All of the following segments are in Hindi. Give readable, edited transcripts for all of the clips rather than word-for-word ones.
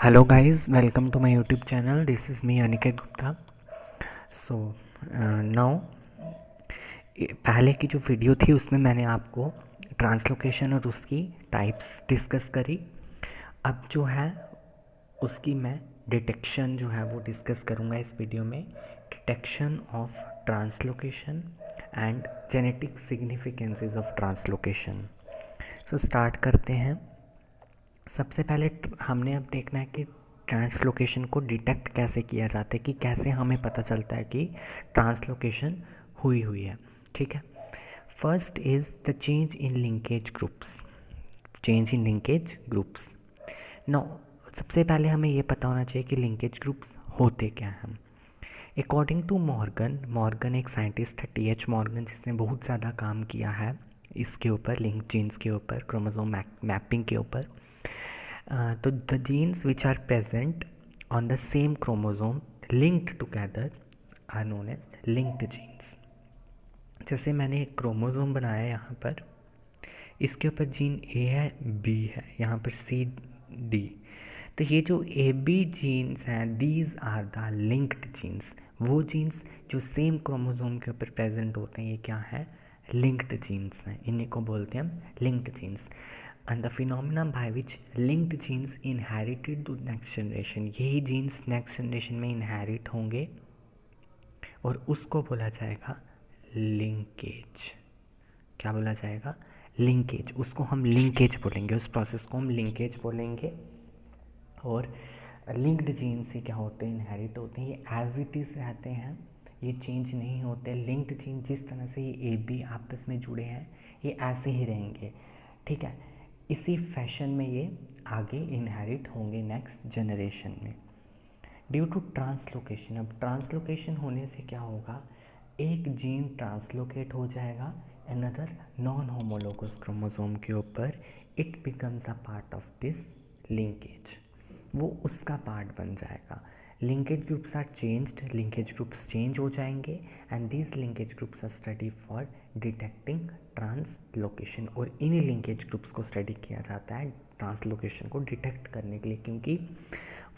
Hello guys, welcome to my YouTube channel. This is me Aniket Gupta. So now पहले की जो वीडियो थी उसमें मैंने आपको ट्रांसलोकेशन और उसकी टाइप्स डिस्कस करी। अब जो है उसकी मैं डिटेक्शन जो है वो डिस्कस करूँगा इस वीडियो में। Detection of translocation and genetic significances of translocation. So start करते हैं। सबसे पहले हमने अब देखना है कि ट्रांसलोकेशन को डिटेक्ट कैसे किया जाता है, कि कैसे हमें पता चलता है कि ट्रांसलोकेशन हुई है। ठीक है, first is the change in linkage groups. Change in linkage groups. No, सबसे पहले हमें ये पता होना चाहिए कि लिंकेज ग्रुप्स होते क्या हैं। अकॉर्डिंग टू मॉर्गन एक साइंटिस्ट है, टी एच मॉर्गन, जिसने बहुत ज़्यादा काम किया है इसके ऊपर, लिंक जीन्स के ऊपर, क्रोमोसोम मैपिंग के ऊपर। तो the genes which are present on the same chromosome linked together are known as linked genes. जैसे मैंने एक क्रोमोसोम बनाया यहाँ पर, इसके ऊपर जीन ए है, बी है, यहाँ पर सी, डी। तो ये जो ए बी जीन्स हैं, these are the linked genes. वो जीन्स जो सेम क्रोमोसोम के ऊपर प्रेजेंट होते हैं, ये क्या है? लिंक्ड जीन्स हैं। इन्हीं को बोलते हैं हम linked genes. And the phenomena by which linked genes inherited to next generation, यही जीन्स नेक्स्ट जनरेशन में इनहेरिट होंगे और उसको बोला जाएगा लिंकेज। क्या बोला जाएगा? लिंकेज। उसको हम लिंकेज बोलेंगे, उस प्रोसेस को हम लिंकेज बोलेंगे। और लिंक्ड जीन से क्या होते हैं? इनहेरिट होते हैं। ये एज इट इज़ रहते हैं, ये चेंज नहीं होते। लिंक्ड जीन जिस तरह से ये ए बी आपस में जुड़े हैं, ये ऐसे ही रहेंगे। ठीक है, इसी फैशन में ये आगे इनहेरिट होंगे नेक्स्ट जनरेशन में। ड्यू टू ट्रांसलोकेशन, अब ट्रांसलोकेशन होने से क्या होगा? एक जीन ट्रांसलोकेट हो जाएगा अनदर नॉन होमोलोगस क्रोमोसोम के ऊपर, it becomes a part of this linkage. वो उसका पार्ट बन जाएगा। Linkage groups are changed, linkage groups change हो जाएंगे and these linkage groups are study for detecting translocation. और इन लिंकेज ग्रुप्स को स्टडी किया जाता है ट्रांसलोकेशन को डिटेक्ट करने के लिए, क्योंकि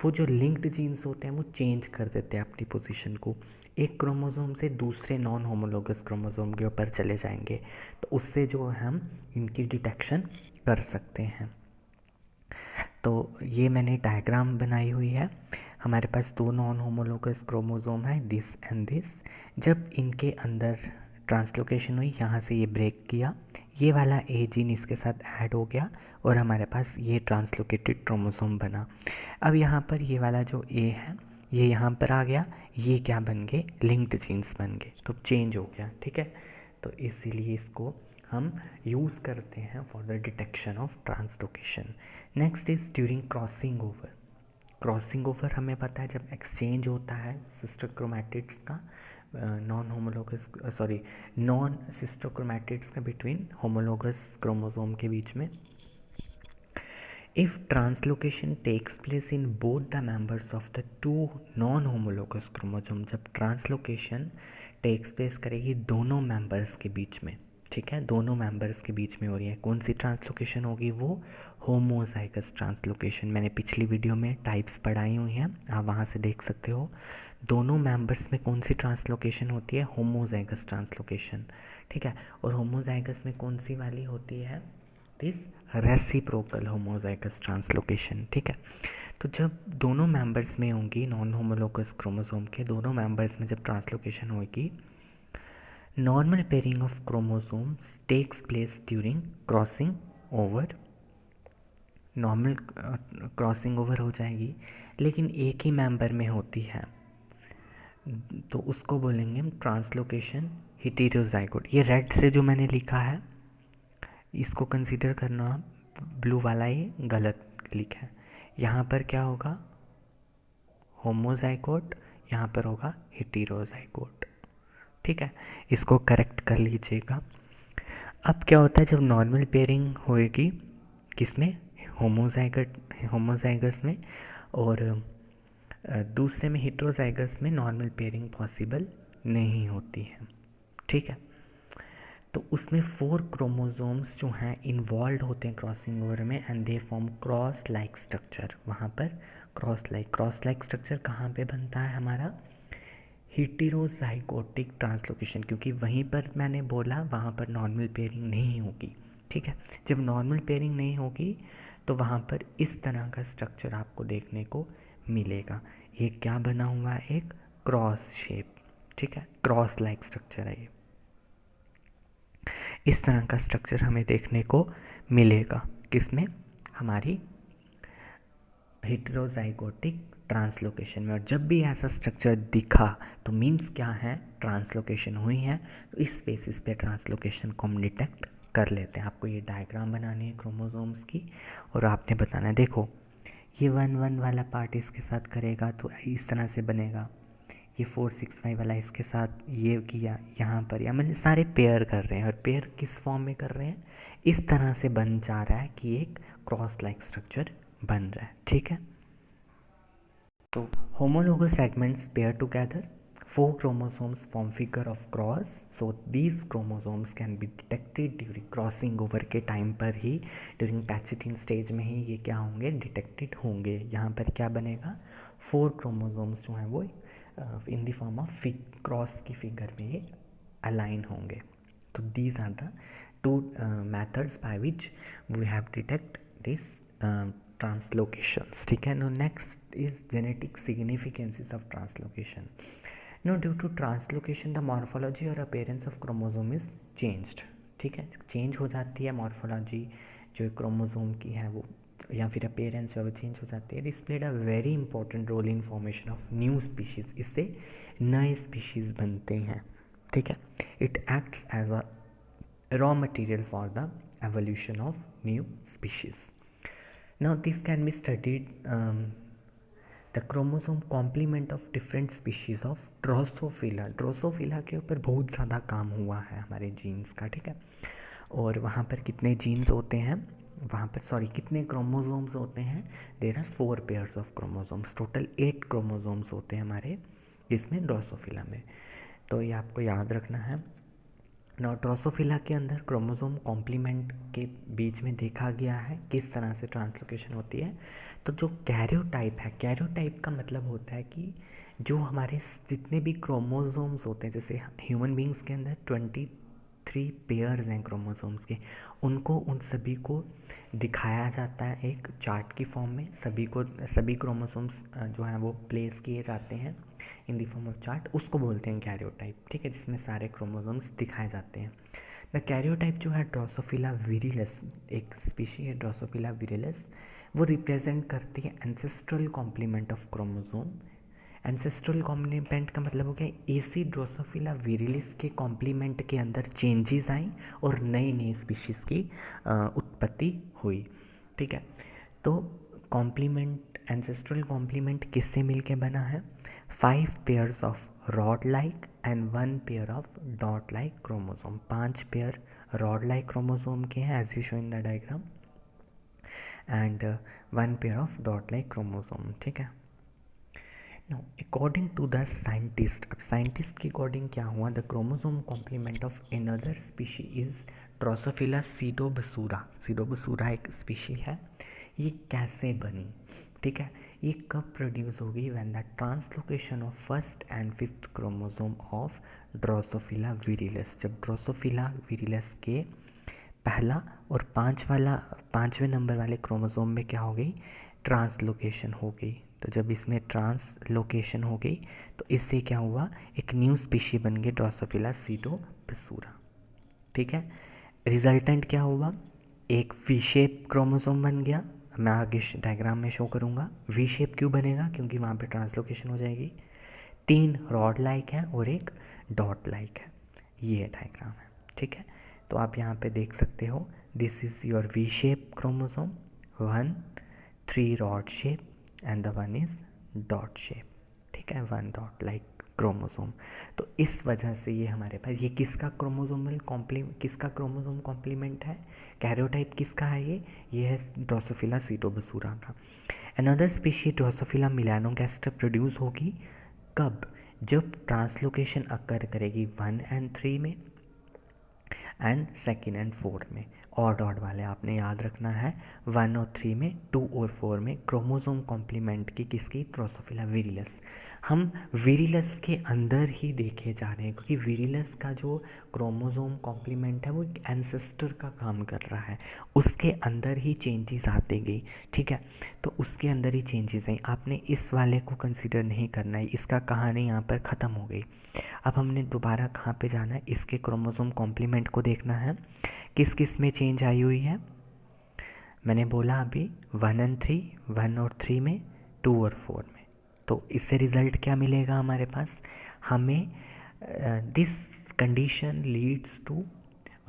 वो जो लिंक्ड जीन्स होते हैं वो चेंज कर देते हैं अपनी पोजीशन को, एक क्रोमोसोम से दूसरे नॉन होमोलोगस क्रोमोसोम के ऊपर चले जाएंगे। तो उससे जो हम इनकी डिटेक्शन कर सकते हैं। तो ये मैंने डायग्राम बनाई हुई है। हमारे पास दो नॉन होमोलोगस क्रोमोसोम है, दिस एंड दिस। जब इनके अंदर ट्रांसलोकेशन हुई, यहाँ से ये ब्रेक किया, ये वाला ए जीन इसके साथ ऐड हो गया और हमारे पास ये ट्रांसलोकेटेड क्रोमोसोम बना। अब यहाँ पर ये वाला जो ए है, ये यहाँ पर आ गया, ये क्या बन गए? लिंक्ड जीन्स बन गए, तो चेंज हो गया। ठीक है, तो इसीलिए इसको हम यूज़ करते हैं for the detection of translocation. Next is during crossing over. Crossing over हमें पता है जब एक्सचेंज होता है सिस्टर क्रोमैटिड्स का, नॉन सिस्टर क्रोमैटिड्स का बिटवीन होमोलोगस क्रोमोसोम के बीच में। If translocation takes place in both the members of the two non homologous chromosome, जब ट्रांसलोकेशन टेक्स प्लेस करेगी दोनों मेंबर्स के बीच में, ठीक है, दोनों मेंबर्स के बीच में हो रही है, कौन सी ट्रांसलोकेशन होगी? वो होमोजाइगस ट्रांसलोकेशन। मैंने पिछली वीडियो में टाइप्स पढ़ाई हुई हैं, आप वहाँ से देख सकते हो। दोनों मेंबर्स में कौन सी ट्रांसलोकेशन होती है? Homozygous translocation. ठीक है, और होमोजाइगस में कौन सी वाली होती है? This reciprocal homozygous translocation. ठीक है, तो जब दोनों मेंबर्स में होंगी, नॉन होमोलोगस क्रोमोसोम के दोनों मेंबर्स में जब ट्रांसलोकेशन होगी, normal pairing of chromosomes takes place during crossing over. Normal crossing over हो जाएगी, लेकिन एक ही मेंबर में होती है, तो उसको बोलेंगे हम ट्रांसलोकेशन हेटेरोजाइगोट। ये रेड से जो मैंने लिखा है इसको कंसीडर करना, ब्लू वाला ये गलत लिखा है। यहाँ पर क्या होगा? होमोजाइगोट, यहाँ पर होगा हेटेरोजाइगोट। ठीक है, इसको करेक्ट कर लीजिएगा। अब क्या होता है जब नॉर्मल पेयरिंग होएगी, किसमें? होमोजाइगस में, और दूसरे में हेटेरोजाइगस में नॉर्मल पेयरिंग पॉसिबल नहीं होती है। ठीक है, तो उसमें 4 क्रोमोसोम्स जो हैं इन्वॉल्व होते हैं क्रॉसिंग ओवर में, and they form cross like structure. वहाँ पर क्रॉस लाइक स्ट्रक्चर कहाँ पे बनता है हमारा? हेटेरोजाइगोटिक ट्रांसलोकेशन, क्योंकि वहीं पर मैंने बोला वहाँ पर नॉर्मल पेयरिंग नहीं होगी। ठीक है, जब नॉर्मल पेयरिंग नहीं होगी तो वहाँ पर इस तरह का स्ट्रक्चर आपको देखने को मिलेगा। ये क्या बना हुआ है? एक क्रॉस शेप। ठीक है, क्रॉस लाइक स्ट्रक्चर है ये। इस तरह का स्ट्रक्चर हमें देखने को मिलेगा किसमें? हमारी हेटेरोजाइगोटिक ट्रांसलोकेशन में। और जब भी ऐसा स्ट्रक्चर दिखा तो मीन्स क्या है? ट्रांसलोकेशन हुई है। तो इस बेसिस पे ट्रांसलोकेशन को हम डिटेक्ट कर लेते हैं। आपको ये डायग्राम बनानी है क्रोमोसोम्स की और आपने बताना है, देखो ये 1 1 वाला पार्ट इसके साथ करेगा तो इस तरह से बनेगा, ये 4 6 5 वाला इसके साथ ये किया यहाँ पर, या मतलब सारे पेयर कर रहे हैं। और पेयर किस फॉर्म में कर रहे हैं? इस तरह से बन जा रहा है कि एक क्रॉस लाइक स्ट्रक्चर बन रहा है। ठीक है, तो homologous segments pair together, 4 chromosomes form figure of cross, so these chromosomes can be detected during crossing over के टाइम पर ही, during पैचेटिन स्टेज में ही ये क्या होंगे? डिटेक्टेड होंगे। यहाँ पर क्या बनेगा? 4 क्रोमोसोम्स जो हैं वो in the form of cross की फिगर में ये अलाइन होंगे। तो these are the 2 methods by which we have detect this translocations. ठीक है, no next is genetic significances of translocation. No due to translocation the morphology और appearance of chromosome is changed. ठीक है, चेंज हो जाती है मॉर्फोलॉजी जो क्रोमोसोम की है वो, या फिर अपीयरेंस जो है वो चेंज हो जाती है। This played a very important role in formation of new species, इससे नए स्पीशीज़ बनते हैं। ठीक है, it acts as a raw material for the evolution of new species. Now this can be studied, the chromosome complement of different species of Drosophila. Drosophila के ऊपर बहुत ज़्यादा काम हुआ है हमारे जीन्स का। ठीक है, और वहाँ पर कितने जीन्स होते हैं? वहाँ पर कितने क्रोमोसोम्स होते हैं? There are 4 pairs of chromosomes, total 8 chromosomes होते हैं हमारे इसमें ड्रोसोफिला में। तो ये आपको याद रखना है। ड्रोसोफिला के अंदर क्रोमोसोम कॉम्प्लीमेंट के बीच में देखा गया है किस तरह से ट्रांसलोकेशन होती है। तो जो कैरियोटाइप है, कैरियोटाइप का मतलब होता है कि जो हमारे जितने भी क्रोमोसोम्स होते हैं, जैसे ह्यूमन बींग्स के अंदर 23 पेयर्स हैं क्रोमोसोम्स के, उनको उन सभी को दिखाया जाता है एक चार्ट की फॉर्म में। सभी क्रोमोसोम्स जो हैं वो प्लेस किए जाते हैं इन द फॉर्म ऑफ चार्ट, उसको बोलते हैं कैरियोटाइप। ठीक है, जिसमें सारे क्रोमोसोम्स दिखाए जाते हैं। द कैरियोटाइप जो है ड्रोसोफिला विरिलिस, एक स्पीशी है ड्रोसोफिला विरिलिस, वो रिप्रेजेंट करती है ancestral complement of chromosome. Ancestral complement का मतलब हो गया एसी ड्रोसोफिला विरिलिस के कॉम्प्लीमेंट के अंदर चेंजेस आई और नई नई स्पीशीज़ की उत्पत्ति हुई। ठीक है, तो कॉम्प्लीमेंट, एंसेस्ट्रल कॉम्प्लीमेंट किससे मिलके बना है? 5 pairs of rod like and 1 pair of dot like chromosome. 5 pair rod like chromosome के हैं as you show in the diagram, and 1 pair of dot like chromosome. ठीक है, now according to the scientist, अब साइंटिस्ट के अकॉर्डिंग क्या हुआ? The chromosome complement of another species is Drosophila pseudoobscura. Pseudoobscura एक स्पीशी है, ये कैसे बनी? ठीक है, ये कब प्रोड्यूस होगी? When the translocation of first and 5th chromosome of Drosophila virilis, जब ड्रोसोफिला विरिलिस के पहला और 5वें नंबर वाले क्रोमोसोम में क्या हो गई? ट्रांसलोकेशन हो गई। तो जब इसमें ट्रांसलोकेशन हो गई तो इससे क्या हुआ? एक न्यू स्पीशी बन गई ड्रोसोफिला सीडोबसूरा। ठीक है, रिजल्टेंट क्या हुआ? एक वी शेप क्रोमोसोम बन गया। मैं आगे डायग्राम में शो करूँगा। वी शेप क्यों बनेगा? क्योंकि वहाँ पे ट्रांसलोकेशन हो जाएगी। 3 रॉड लाइक है और एक डॉट लाइक है। ये डायग्राम है। ठीक है, तो आप यहाँ पे देख सकते हो, this is your V shape chromosome, 1 3 rod shape and the 1 is dot shape. ठीक है, 1 डॉट लाइक क्रोमोसोम। तो इस वजह से ये हमारे पास, ये किसका क्रोमोसोम कॉम्प्लीमेंट है? कैरियोटाइप किसका है? ये है ड्रोसोफिला सीडोबसूरा का। अनदर स्पीशी ड्रोसोफिला मिलानोगैस्टर प्रोड्यूस होगी कब? जब ट्रांसलोकेशन अकर करेगी 1 and 3 में एंड 2nd and 4th में, ऑड ऑड वाले आपने याद रखना है। 1 और 3 में, 2 और 4 में क्रोमोसोम कॉम्प्लीमेंट की किसकी, ड्रोसोफिला विरिलस। हम विरिलस के अंदर ही देखे जा रहे हैं क्योंकि विरिलस का जो क्रोमोसोम कॉम्प्लीमेंट है वो एक एंसेस्टर का काम कर रहा है, उसके अंदर ही चेंजेस आते गई। ठीक है, तो उसके अंदर ही चेंजेस आई, आपने इस वाले को कंसिडर नहीं करना है, इसका कहानी यहाँ पर ख़त्म हो गई। अब हमने दोबारा कहाँ पे जाना है, इसके क्रोमोसोम कॉम्प्लीमेंट को देखना है किस किस में चेंज आई हुई है। मैंने बोला अभी 1 और 3, 1 और 3 में, 2 और 4 में। तो इससे रिज़ल्ट क्या मिलेगा हमारे पास, हमें this condition leads to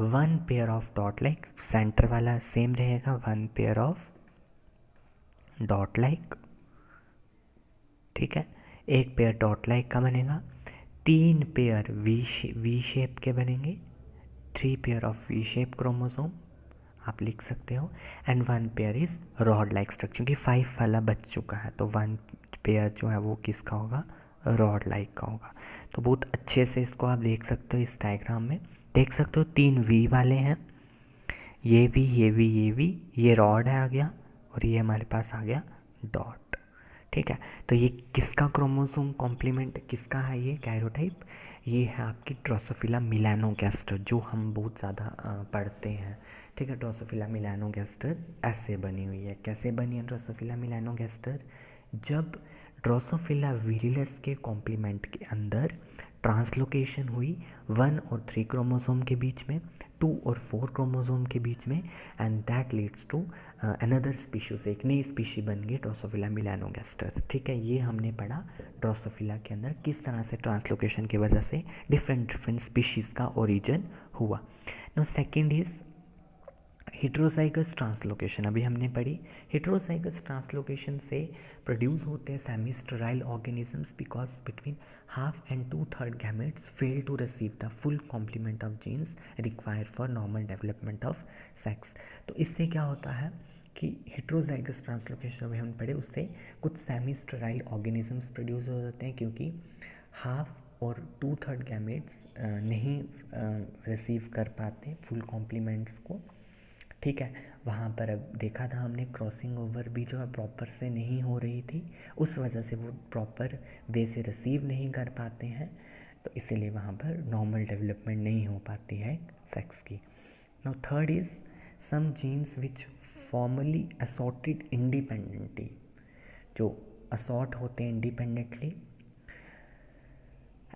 1 pair of dot like, centre वाला सेम रहेगा, 1 पेयर ऑफ डॉट लाइक। ठीक है, एक पेयर डॉट लाइक का बनेगा, 3 पेयर वी शेप के बनेंगे, 3 pair of V shape chromosome आप लिख सकते हो, and 1 pair is rod like structure, क्योंकि 5 वाला बच चुका है तो 1 पेयर जो है वो किसका होगा, रॉड लाइक का होगा। तो बहुत अच्छे से इसको आप देख सकते हो, इस डायग्राम में देख सकते हो 3 वी वाले हैं, ये भी, ये भी, ये भी, ये रॉड है आ गया, और ये हमारे पास आ गया डॉट। ठीक है, तो ये किसका क्रोमोसोम कॉम्प्लीमेंट किसका है, ये कैरोटाइप, ये है आपकी ड्रोसोफिला मेलानोगास्टर, जो हम बहुत ज़्यादा पढ़ते हैं। ठीक है, ड्रोसोफिला मेलानोगास्टर ऐसे बनी हुई है। कैसे बनी है ड्रोसोफिला मेलानोगास्टर, जब ड्रोसोफिला विरिलस के कॉम्प्लीमेंट के अंदर ट्रांसलोकेशन हुई 1 और 3 क्रोमोसोम के बीच में, 2 और 4 क्रोमोसोम के बीच में, and that leads to another species, एक नई स्पीशी बन गई ड्रोसोफिला मेलानोगास्टर। ठीक है, ये हमने पढ़ा ड्रोसोफिला के अंदर किस तरह से ट्रांसलोकेशन की वजह से डिफरेंट स्पीशीज़ का ओरिजिन हुआ। No second is heterozygous translocation, अभी हमने पढ़ी। हेट्रोजाइगस ट्रांसलोकेशन से प्रोड्यूस होते हैं semi sterile organisms because between 1/2 and 2/3 gametes fail to receive the full complement of genes required for normal development of sex. तो इससे क्या होता है कि हेट्रोजाइगस ट्रांसलोकेशन अभी हम पढ़े, उससे कुछ सेमी स्टेराइल ऑर्गेनिजम्स प्रोड्यूस हो जाते हैं क्योंकि 1/2 और 2/3 गैमेट्स नहीं रिसीव कर पाते फुल कॉम्प्लीमेंट्स को। ठीक है, वहाँ पर अब देखा था हमने क्रॉसिंग ओवर भी जो है प्रॉपर से नहीं हो रही थी, उस वजह से वो प्रॉपर वे से रिसीव नहीं कर पाते हैं, तो इसीलिए वहाँ पर नॉर्मल डेवलपमेंट नहीं हो पाती है सेक्स की। Now third is some genes which formerly assorted independently, जो असॉर्ट होते हैं independently,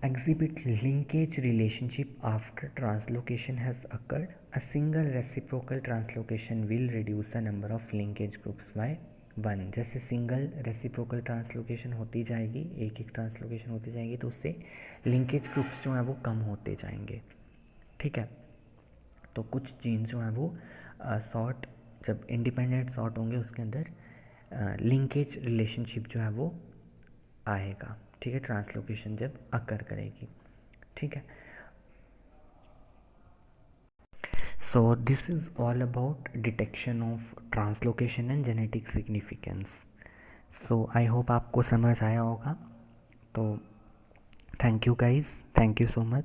exhibit linkage relationship after translocation has occurred. A single reciprocal translocation will reduce the number of linkage groups by 1। जैसे सिंगल रेसिप्रोकल ट्रांसलोकेशन होती जाएगी, एक एक ट्रांसलोकेशन होती जाएगी, तो उससे लिंकेज ग्रुप्स जो हैं वो कम होते जाएंगे। ठीक है, तो कुछ जीन्स जो हैं वो सॉर्ट, जब इंडिपेंडेंट सॉर्ट होंगे उसके अंदर लिंकेज रिलेशनशिप जो है वो आएगा। ठीक है, ट्रांसलोकेशन जब अकर करेगी। ठीक है, so this is all about detection of translocation and genetic significance. So I hope आपको समझ आया होगा। तो thank you guys, thank you so much.